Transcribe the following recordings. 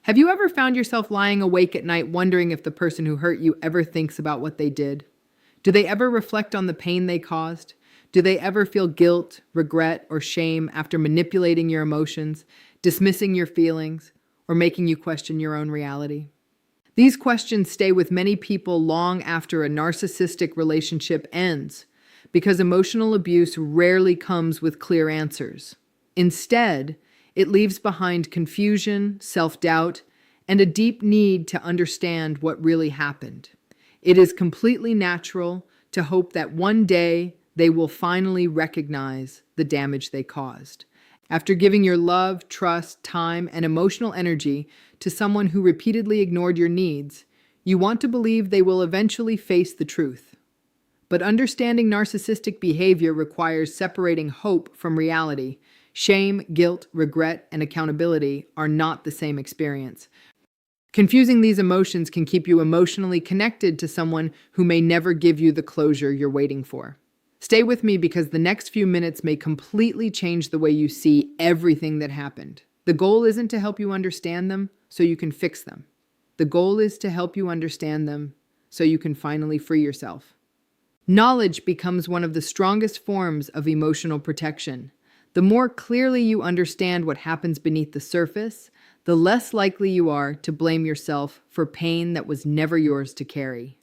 Have you ever found yourself lying awake at night wondering if the person who hurt you ever thinks about what they did? Do they ever reflect on the pain they caused? Do they ever feel guilt, regret, or shame after manipulating your emotions, dismissing your feelings, or making you question your own reality? These questions stay with many people long after a narcissistic relationship ends, because emotional abuse rarely comes with clear answers. Instead, it leaves behind confusion, self-doubt, and a deep need to understand what really happened. It is completely natural to hope that one day they will finally recognize the damage they caused. After giving your love, trust, time, and emotional energy to someone who repeatedly ignored your needs, you want to believe they will eventually face the truth. But understanding narcissistic behavior requires separating hope from reality. Shame, guilt, regret, and accountability are not the same experience. Confusing these emotions can keep you emotionally connected to someone who may never give you the closure you're waiting for. Stay with me because the next few minutes may completely change the way you see everything that happened. The goal isn't to help you understand them so you can fix them. The goal is to help you understand them so you can finally free yourself. Knowledge becomes one of the strongest forms of emotional protection. The more clearly you understand what happens beneath the surface, the less likely you are to blame yourself for pain that was never yours to carry.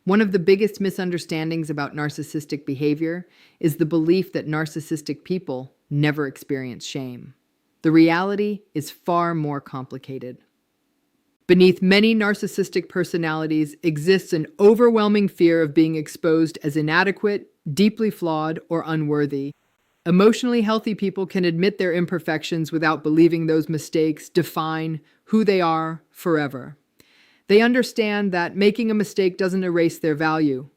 One of the biggest misunderstandings about narcissistic behavior is the belief that narcissistic people never experience shame. The reality is far more complicated. Beneath many narcissistic personalities exists an overwhelming fear of being exposed as inadequate, deeply flawed, or unworthy. Emotionally healthy people can admit their imperfections without believing those mistakes define who they are forever. They understand that making a mistake doesn't erase their value.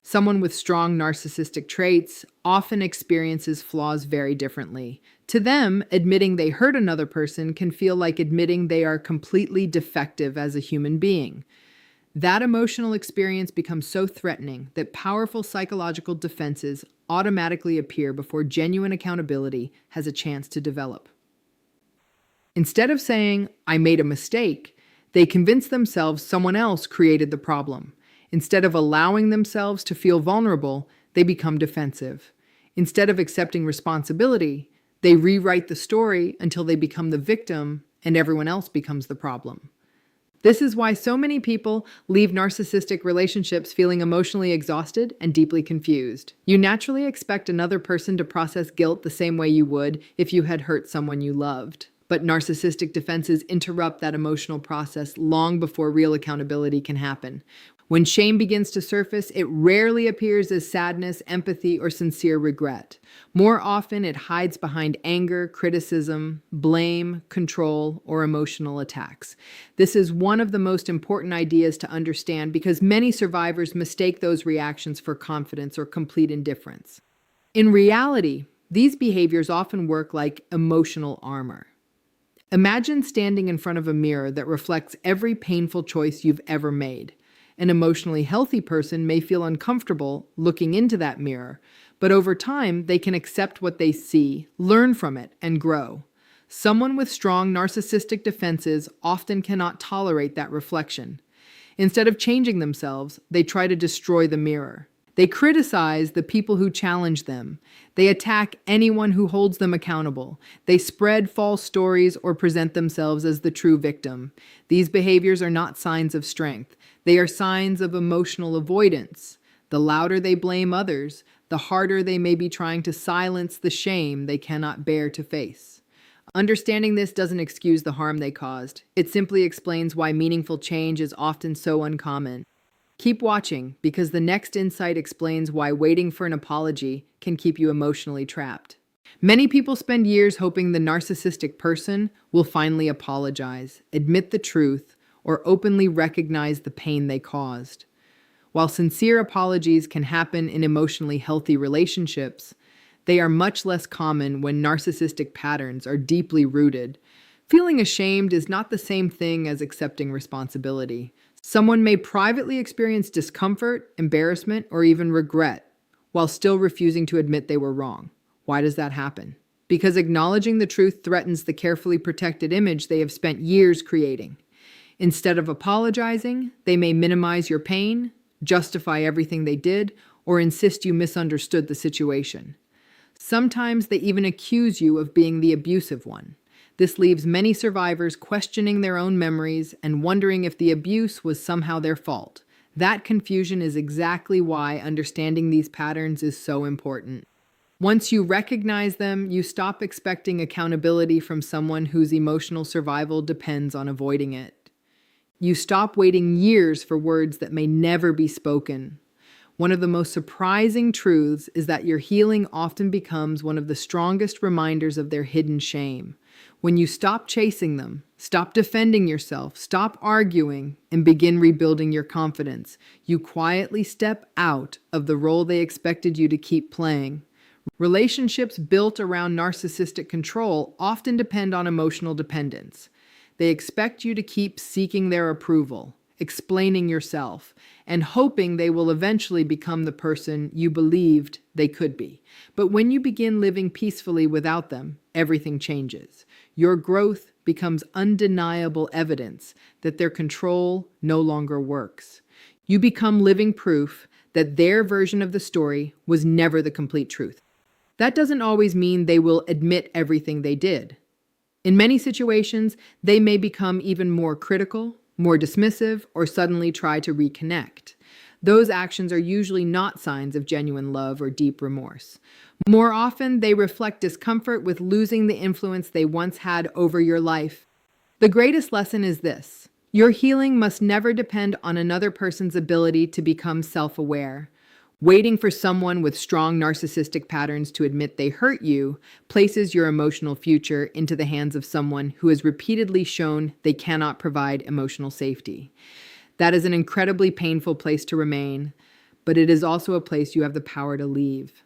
Someone with strong narcissistic traits often experiences flaws very differently. To them, admitting they hurt another person can feel like admitting they are completely defective as a human being. That emotional experience becomes so threatening that powerful psychological defenses automatically appear before genuine accountability has a chance to develop. Instead of saying, "I made a mistake," they convince themselves someone else created the problem. Instead of allowing themselves to feel vulnerable, they become defensive. Instead of accepting responsibility, they rewrite the story until they become the victim and everyone else becomes the problem. This is why so many people leave narcissistic relationships feeling emotionally exhausted and deeply confused. You naturally expect another person to process guilt the same way you would if you had hurt someone you loved. But narcissistic defenses interrupt that emotional process long before real accountability can happen. When shame begins to surface, it rarely appears as sadness, empathy, or sincere regret. More often, it hides behind anger, criticism, blame, control, or emotional attacks. This is one of the most important ideas to understand because many survivors mistake those reactions for confidence or complete indifference. In reality, these behaviors often work like emotional armor. Imagine standing in front of a mirror that reflects every painful choice you've ever made. An emotionally healthy person may feel uncomfortable looking into that mirror, but over time, they can accept what they see, learn from it, and grow. Someone with strong narcissistic defenses often cannot tolerate that reflection. Instead of changing themselves, they try to destroy the mirror. They criticize the people who challenge them. They attack anyone who holds them accountable. They spread false stories or present themselves as the true victim. These behaviors are not signs of strength. They are signs of emotional avoidance. The louder they blame others, the harder they may be trying to silence the shame they cannot bear to face. Understanding this doesn't excuse the harm they caused. It simply explains why meaningful change is often so uncommon. Keep watching, because the next insight explains why waiting for an apology can keep you emotionally trapped. Many people spend years hoping the narcissistic person will finally apologize, admit the truth, or openly recognize the pain they caused. While sincere apologies can happen in emotionally healthy relationships, they are much less common when narcissistic patterns are deeply rooted. Feeling ashamed is not the same thing as accepting responsibility. Someone may privately experience discomfort, embarrassment, or even regret, while still refusing to admit they were wrong. Why does that happen? because acknowledging the truth threatens the carefully protected image they have spent years creating. Instead of apologizing, they may minimize your pain, justify everything they did, or insist you misunderstood the situation. Sometimes they even accuse you of being the abusive one. This leaves many survivors questioning their own memories and wondering if the abuse was somehow their fault. That confusion is exactly why understanding these patterns is so important. Once you recognize them, you stop expecting accountability from someone whose emotional survival depends on avoiding it. You stop waiting years for words that may never be spoken. One of the most surprising truths is that your healing often becomes one of the strongest reminders of their hidden shame. When you stop chasing them, stop defending yourself, stop arguing, and begin rebuilding your confidence, you quietly step out of the role they expected you to keep playing. Relationships built around narcissistic control often depend on emotional dependence. They expect you to keep seeking their approval, explaining yourself, and hoping they will eventually become the person you believed they could be. But when you begin living peacefully without them, everything changes. Your growth becomes undeniable evidence that their control no longer works. You become living proof that their version of the story was never the complete truth. That doesn't always mean they will admit everything they did. In many situations, they may become even more critical, more dismissive, or suddenly try to reconnect. Those actions are usually not signs of genuine love or deep remorse. More often, they reflect discomfort with losing the influence they once had over your life. The greatest lesson is this: your healing must never depend on another person's ability to become self-aware. Waiting for someone with strong narcissistic patterns to admit they hurt you places your emotional future into the hands of someone who has repeatedly shown they cannot provide emotional safety. That is an incredibly painful place to remain, but it is also a place you have the power to leave.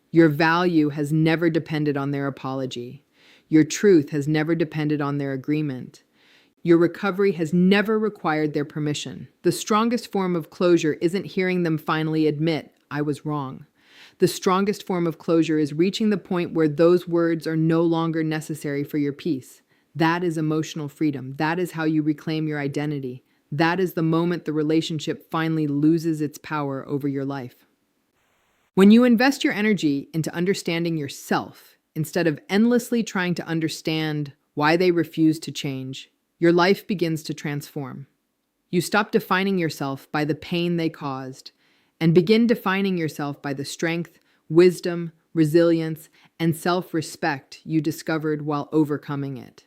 Your value has never depended on their apology. Your truth has never depended on their agreement. Your recovery has never required their permission. The strongest form of closure isn't hearing them finally admit, "I was wrong." The strongest form of closure is reaching the point where those words are no longer necessary for your peace. That is emotional freedom. That is how you reclaim your identity. That is the moment the relationship finally loses its power over your life. When you invest your energy into understanding yourself, instead of endlessly trying to understand why they refuse to change, your life begins to transform. You stop defining yourself by the pain they caused and begin defining yourself by the strength, wisdom, resilience, and self-respect you discovered while overcoming it.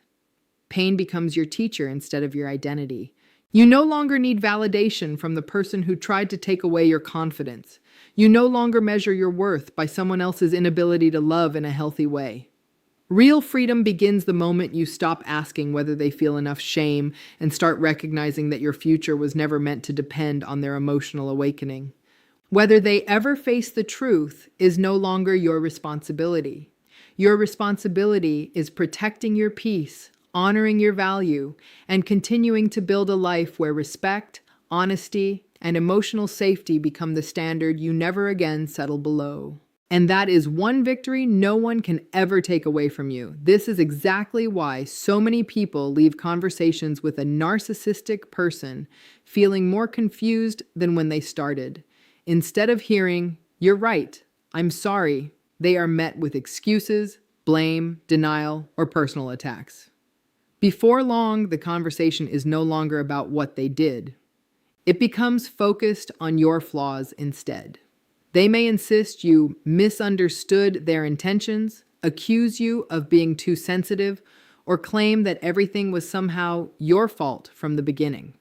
Pain becomes your teacher instead of your identity. You no longer need validation from the person who tried to take away your confidence. You no longer measure your worth by someone else's inability to love in a healthy way. Real freedom begins the moment you stop asking whether they feel enough shame and start recognizing that your future was never meant to depend on their emotional awakening. Whether they ever face the truth is no longer your responsibility. Your responsibility is protecting your peace, honoring your value, and continuing to build a life where respect, honesty, and emotional safety become the standard you never again settle below. And that is one victory no one can ever take away from you. This is exactly why so many people leave conversations with a narcissistic person feeling more confused than when they started. Instead of hearing, "You're right, I'm sorry," they are met with excuses, blame, denial, or personal attacks. Before long, the conversation is no longer about what they did. It becomes focused on your flaws instead. They may insist you misunderstood their intentions, accuse you of being too sensitive, or claim that everything was somehow your fault from the beginning.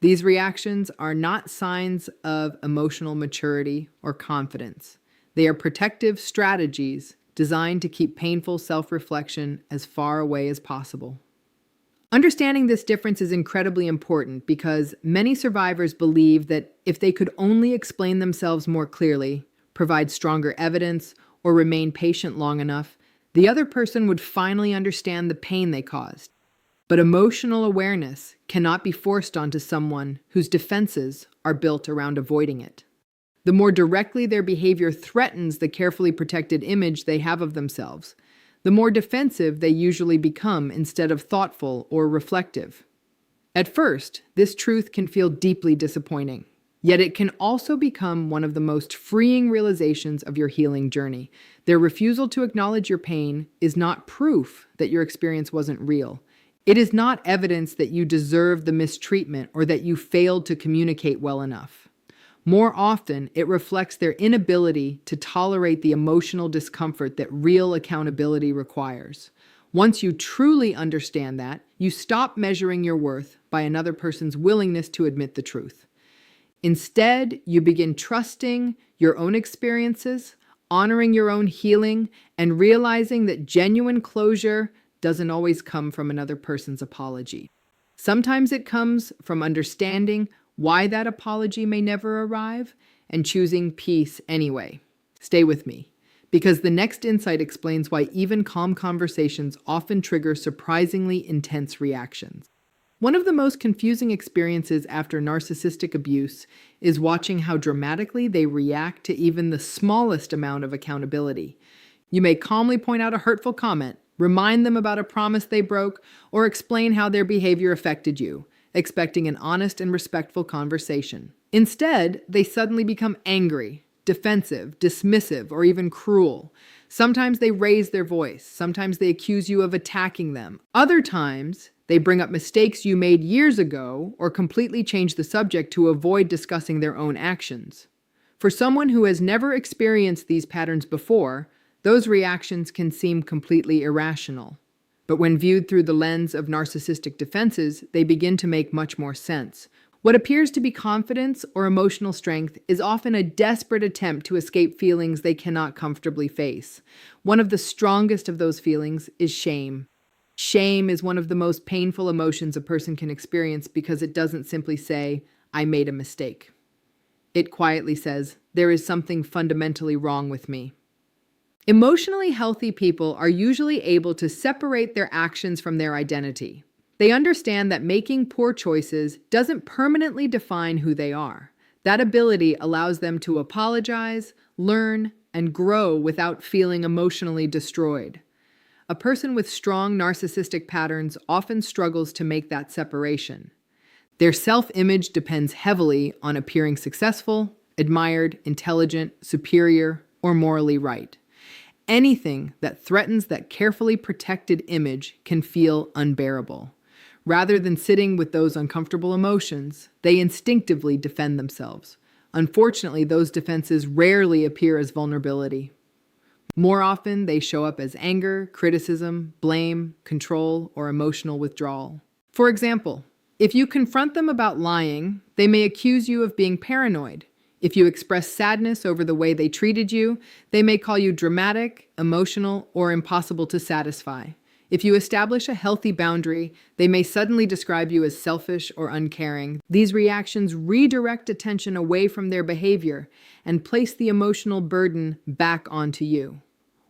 These reactions are not signs of emotional maturity or confidence. They are protective strategies designed to keep painful self-reflection as far away as possible. Understanding this difference is incredibly important because many survivors believe that if they could only explain themselves more clearly, provide stronger evidence, or remain patient long enough, the other person would finally understand the pain they caused. But emotional awareness cannot be forced onto someone whose defenses are built around avoiding it. The more directly their behavior threatens the carefully protected image they have of themselves, the more defensive they usually become instead of thoughtful or reflective. At first, this truth can feel deeply disappointing, yet it can also become one of the most freeing realizations of your healing journey. Their refusal to acknowledge your pain is not proof that your experience wasn't real. It is not evidence that you deserve the mistreatment or that you failed to communicate well enough. More often, it reflects their inability to tolerate the emotional discomfort that real accountability requires. Once you truly understand that, you stop measuring your worth by another person's willingness to admit the truth. Instead, you begin trusting your own experiences, honoring your own healing, and realizing that genuine closure doesn't always come from another person's apology. Sometimes it comes from understanding why that apology may never arrive and choosing peace anyway. Stay with me, because the next insight explains why even calm conversations often trigger surprisingly intense reactions. One of the most confusing experiences after narcissistic abuse is watching how dramatically they react to even the smallest amount of accountability. You may calmly point out a hurtful comment, remind them about a promise they broke, or explain how their behavior affected you, expecting an honest and respectful conversation. Instead, they suddenly become angry, defensive, dismissive, or even cruel. Sometimes they raise their voice. Sometimes they accuse you of attacking them. Other times, they bring up mistakes you made years ago or completely change the subject to avoid discussing their own actions. For someone who has never experienced these patterns before, those reactions can seem completely irrational. But when viewed through the lens of narcissistic defenses, they begin to make much more sense. What appears to be confidence or emotional strength is often a desperate attempt to escape feelings they cannot comfortably face. One of the strongest of those feelings is shame. Shame is one of the most painful emotions a person can experience because it doesn't simply say, "I made a mistake." It quietly says, "There is something fundamentally wrong with me." Emotionally healthy people are usually able to separate their actions from their identity. They understand that making poor choices doesn't permanently define who they are. That ability allows them to apologize, learn, and grow without feeling emotionally destroyed. A person with strong narcissistic patterns often struggles to make that separation. Their self-image depends heavily on appearing successful, admired, intelligent, superior, or morally right. Anything that threatens that carefully protected image can feel unbearable. Rather than sitting with those uncomfortable emotions, they instinctively defend themselves. Unfortunately, those defenses rarely appear as vulnerability. More often, they show up as anger, criticism, blame, control, or emotional withdrawal. For example, if you confront them about lying, they may accuse you of being paranoid. If you express sadness over the way they treated you, they may call you dramatic, emotional, or impossible to satisfy. If you establish a healthy boundary, they may suddenly describe you as selfish or uncaring. These reactions redirect attention away from their behavior and place the emotional burden back onto you.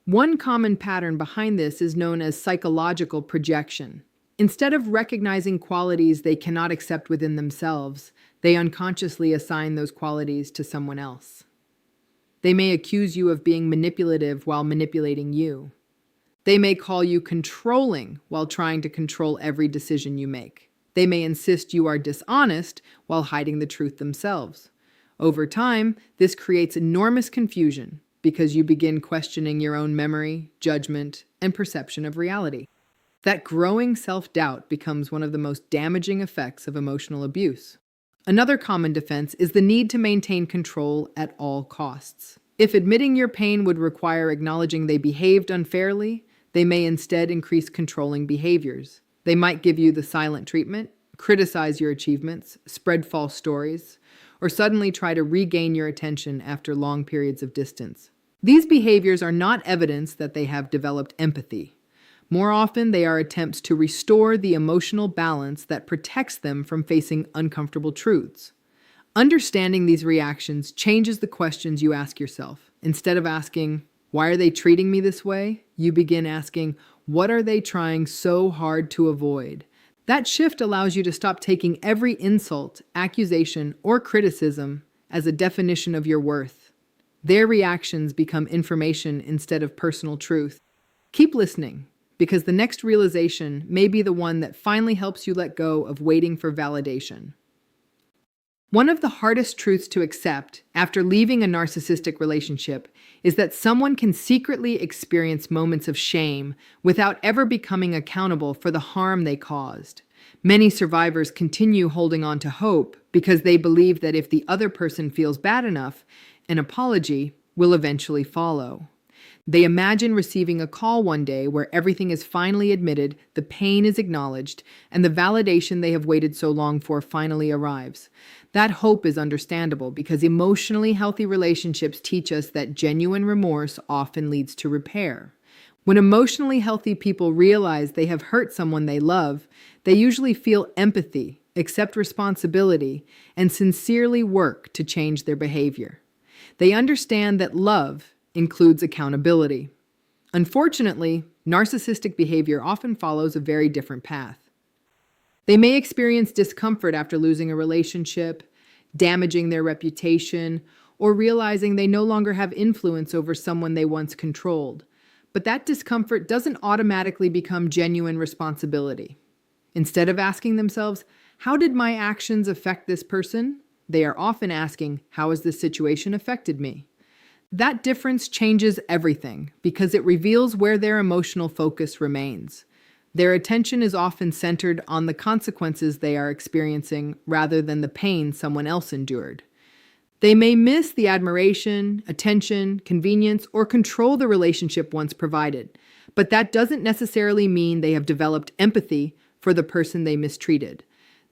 One common pattern behind this is known as psychological projection. Instead of recognizing qualities they cannot accept within themselves, they unconsciously assign those qualities to someone else. They may accuse you of being manipulative while manipulating you. They may call you controlling while trying to control every decision you make. They may insist you are dishonest while hiding the truth themselves. Over time, this creates enormous confusion because you begin questioning your own memory, judgment, and perception of reality. That growing self-doubt becomes one of the most damaging effects of emotional abuse. Another common defense is the need to maintain control at all costs. If admitting your pain would require acknowledging they behaved unfairly, they may instead increase controlling behaviors. They might give you the silent treatment, criticize your achievements, spread false stories, or suddenly try to regain your attention after long periods of distance. These behaviors are not evidence that they have developed empathy. More often, they are attempts to restore the emotional balance that protects them from facing uncomfortable truths. Understanding these reactions changes the questions you ask yourself. Instead of asking, "Why are they treating me this way?" you begin asking, "What are they trying so hard to avoid?" That shift allows you to stop taking every insult, accusation, or criticism as a definition of your worth. Their reactions become information instead of personal truth. Keep listening, because the next realization may be the one that finally helps you let go of waiting for validation. One of the hardest truths to accept after leaving a narcissistic relationship is that someone can secretly experience moments of shame without ever becoming accountable for the harm they caused. Many survivors continue holding on to hope because they believe that if the other person feels bad enough, an apology will eventually follow. They imagine receiving a call one day where everything is finally admitted, the pain is acknowledged, and the validation they have waited so long for finally arrives. That hope is understandable because emotionally healthy relationships teach us that genuine remorse often leads to repair. When emotionally healthy people realize they have hurt someone they love, they usually feel empathy, accept responsibility, and sincerely work to change their behavior. They understand that love includes accountability. Unfortunately, narcissistic behavior often follows a very different path. They may experience discomfort after losing a relationship, damaging their reputation, or realizing they no longer have influence over someone they once controlled. But that discomfort doesn't automatically become genuine responsibility. Instead of asking themselves, "How did my actions affect this person?" they are often asking, "How has this situation affected me?" That difference changes everything because it reveals where their emotional focus remains. Their attention is often centered on the consequences they are experiencing rather than the pain someone else endured. They may miss the admiration, attention, convenience, or control the relationship once provided, but that doesn't necessarily mean they have developed empathy for the person they mistreated.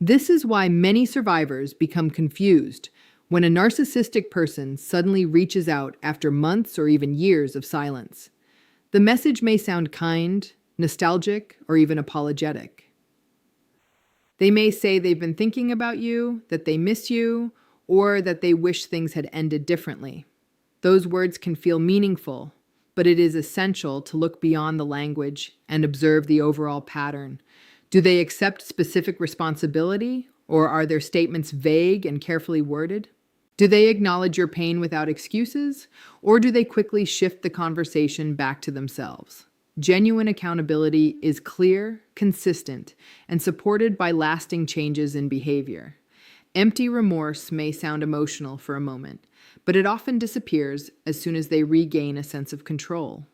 This is why many survivors become confused when a narcissistic person suddenly reaches out after months or even years of silence. The message may sound kind, nostalgic, or even apologetic. They may say they've been thinking about you, that they miss you, or that they wish things had ended differently. Those words can feel meaningful, but it is essential to look beyond the language and observe the overall pattern. Do they accept specific responsibility, or are their statements vague and carefully worded? Do they acknowledge your pain without excuses, or do they quickly shift the conversation back to themselves? Genuine accountability is clear, consistent, and supported by lasting changes in behavior. Empty remorse may sound emotional for a moment, but it often disappears as soon as they regain a sense of control.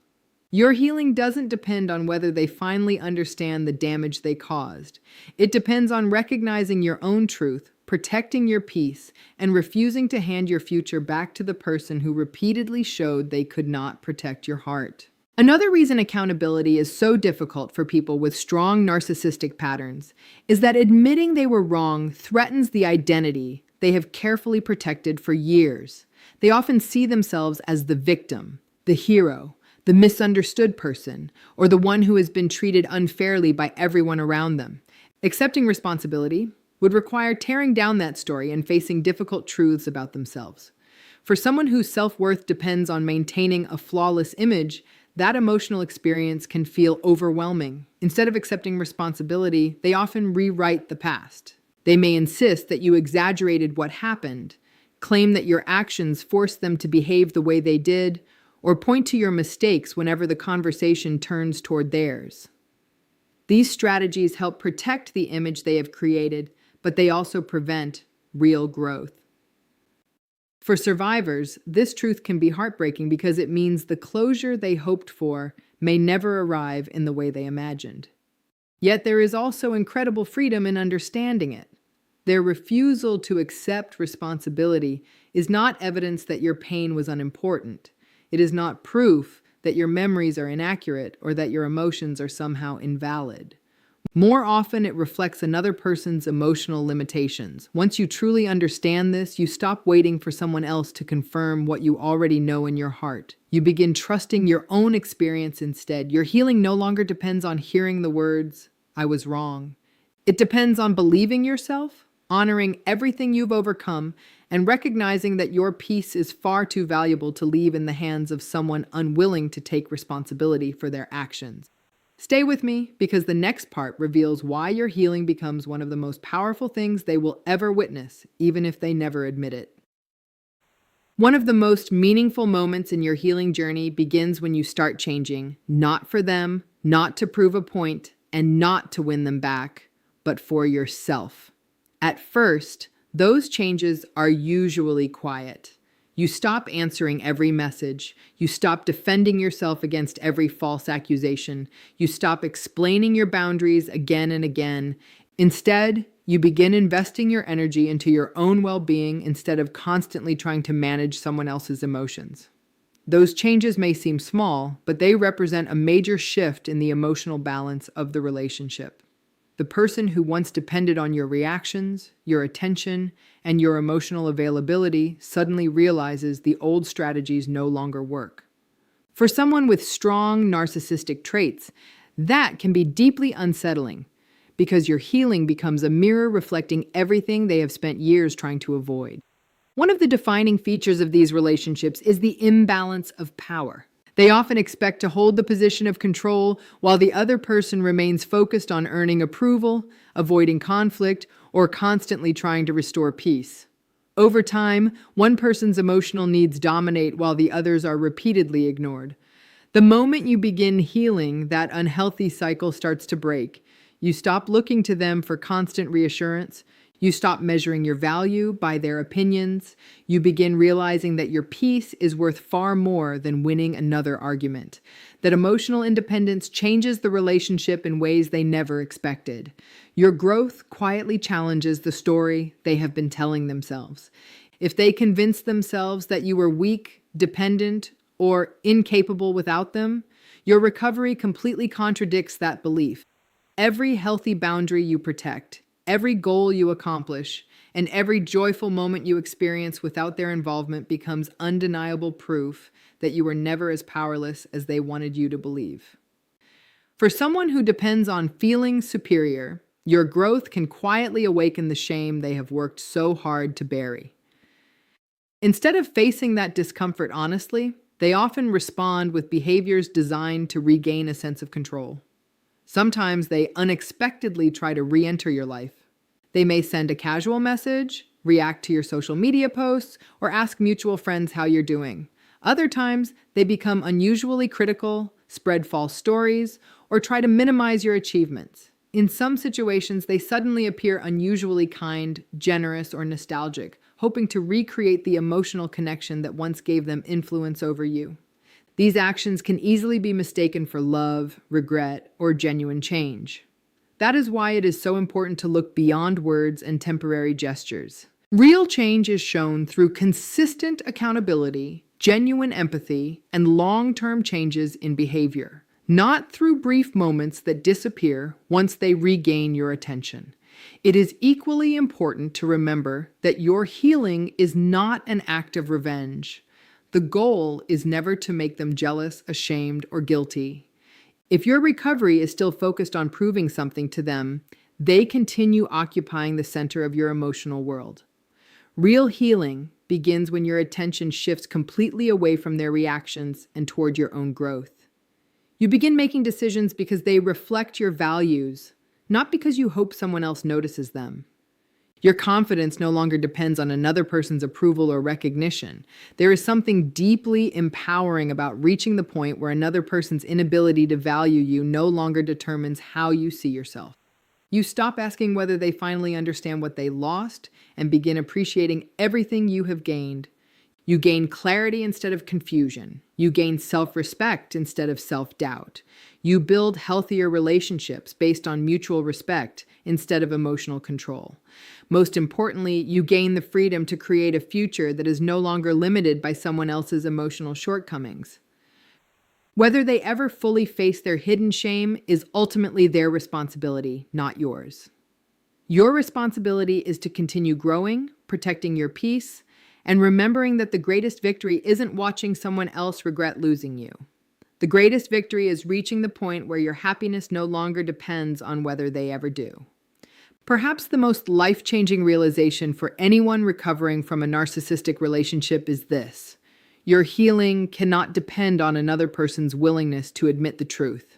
Your healing doesn't depend on whether they finally understand the damage they caused. It depends on recognizing your own truth, protecting your peace, and refusing to hand your future back to the person who repeatedly showed they could not protect your heart. Another reason accountability is so difficult for people with strong narcissistic patterns is that admitting they were wrong threatens the identity they have carefully protected for years. They often see themselves as the victim, the hero, the misunderstood person, or the one who has been treated unfairly by everyone around them. Accepting responsibility would require tearing down that story and facing difficult truths about themselves. For someone whose self-worth depends on maintaining a flawless image, that emotional experience can feel overwhelming. Instead of accepting responsibility, they often rewrite the past. They may insist that you exaggerated what happened, claim that your actions forced them to behave the way they did, or point to your mistakes whenever the conversation turns toward theirs. These strategies help protect the image they have created, but they also prevent real growth. For survivors, this truth can be heartbreaking because it means the closure they hoped for may never arrive in the way they imagined. Yet there is also incredible freedom in understanding it. Their refusal to accept responsibility is not evidence that your pain was unimportant. It is not proof that your memories are inaccurate or that your emotions are somehow invalid. More often, it reflects another person's emotional limitations. Once you truly understand this, you stop waiting for someone else to confirm what you already know in your heart. You begin trusting your own experience instead. Your healing no longer depends on hearing the words, "I was wrong." It depends on believing yourself, honoring everything you've overcome, and recognizing that your peace is far too valuable to leave in the hands of someone unwilling to take responsibility for their actions. Stay with me, because the next part reveals why your healing becomes one of the most powerful things they will ever witness, even if they never admit it. One of the most meaningful moments in your healing journey begins when you start changing, not for them, not to prove a point, and not to win them back, but for yourself. At first, those changes are usually quiet. You stop answering every message. You stop defending yourself against every false accusation. You stop explaining your boundaries again and again. Instead, you begin investing your energy into your own well-being instead of constantly trying to manage someone else's emotions. Those changes may seem small, but they represent a major shift in the emotional balance of the relationship. The person who once depended on your reactions, your attention, and your emotional availability suddenly realizes the old strategies no longer work. For someone with strong narcissistic traits, that can be deeply unsettling because your healing becomes a mirror reflecting everything they have spent years trying to avoid. One of the defining features of these relationships is the imbalance of power. They often expect to hold the position of control while the other person remains focused on earning approval, avoiding conflict, or constantly trying to restore peace. Over time, one person's emotional needs dominate while the others are repeatedly ignored. The moment you begin healing, that unhealthy cycle starts to break. You stop looking to them for constant reassurance. You stop measuring your value by their opinions. You begin realizing that your peace is worth far more than winning another argument. That emotional independence changes the relationship in ways they never expected. Your growth quietly challenges the story they have been telling themselves. If they convince themselves that you were weak, dependent, or incapable without them, your recovery completely contradicts that belief. Every healthy boundary you protect, every goal you accomplish, and every joyful moment you experience without their involvement becomes undeniable proof that you were never as powerless as they wanted you to believe. For someone who depends on feeling superior, your growth can quietly awaken the shame they have worked so hard to bury. Instead of facing that discomfort honestly, they often respond with behaviors designed to regain a sense of control. Sometimes they unexpectedly try to re-enter your life. They may send a casual message, react to your social media posts, or ask mutual friends how you're doing. Other times, they become unusually critical, spread false stories, or try to minimize your achievements. In some situations, they suddenly appear unusually kind, generous, or nostalgic, hoping to recreate the emotional connection that once gave them influence over you. These actions can easily be mistaken for love, regret, or genuine change. That is why it is so important to look beyond words and temporary gestures. Real change is shown through consistent accountability, genuine empathy, and long-term changes in behavior, not through brief moments that disappear once they regain your attention. It is equally important to remember that your healing is not an act of revenge. The goal is never to make them jealous, ashamed, or guilty. If your recovery is still focused on proving something to them, they continue occupying the center of your emotional world. Real healing begins when your attention shifts completely away from their reactions and toward your own growth. You begin making decisions because they reflect your values, not because you hope someone else notices them. Your confidence no longer depends on another person's approval or recognition. There is something deeply empowering about reaching the point where another person's inability to value you no longer determines how you see yourself. You stop asking whether they finally understand what they lost and begin appreciating everything you have gained. You gain clarity instead of confusion. You gain self-respect instead of self-doubt. You build healthier relationships based on mutual respect instead of emotional control. Most importantly, you gain the freedom to create a future that is no longer limited by someone else's emotional shortcomings. Whether they ever fully face their hidden shame is ultimately their responsibility, not yours. Your responsibility is to continue growing, protecting your peace, and remembering that the greatest victory isn't watching someone else regret losing you. The greatest victory is reaching the point where your happiness no longer depends on whether they ever do. Perhaps the most life-changing realization for anyone recovering from a narcissistic relationship is this: your healing cannot depend on another person's willingness to admit the truth.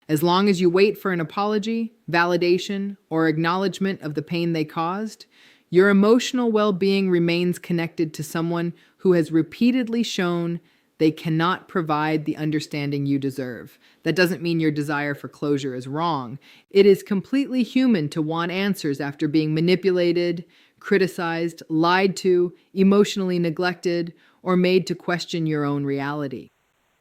As long as you wait for an apology, validation, or acknowledgement of the pain they caused, Your emotional well-being remains connected to someone who has repeatedly shown they cannot provide the understanding you deserve. That doesn't mean your desire for closure is wrong. It is completely human to want answers after being manipulated, criticized, lied to, emotionally neglected, or made to question your own reality.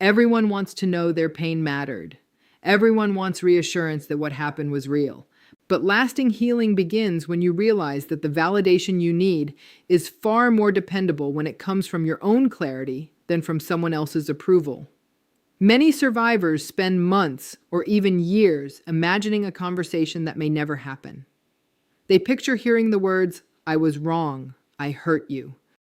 Everyone wants to know their pain mattered. Everyone wants reassurance that what happened was real. But lasting healing begins when you realize that the validation you need is far more dependable when it comes from your own clarity than from someone else's approval. Many survivors spend months or even years imagining a conversation that may never happen. They picture hearing the words, "I was wrong, I hurt you,"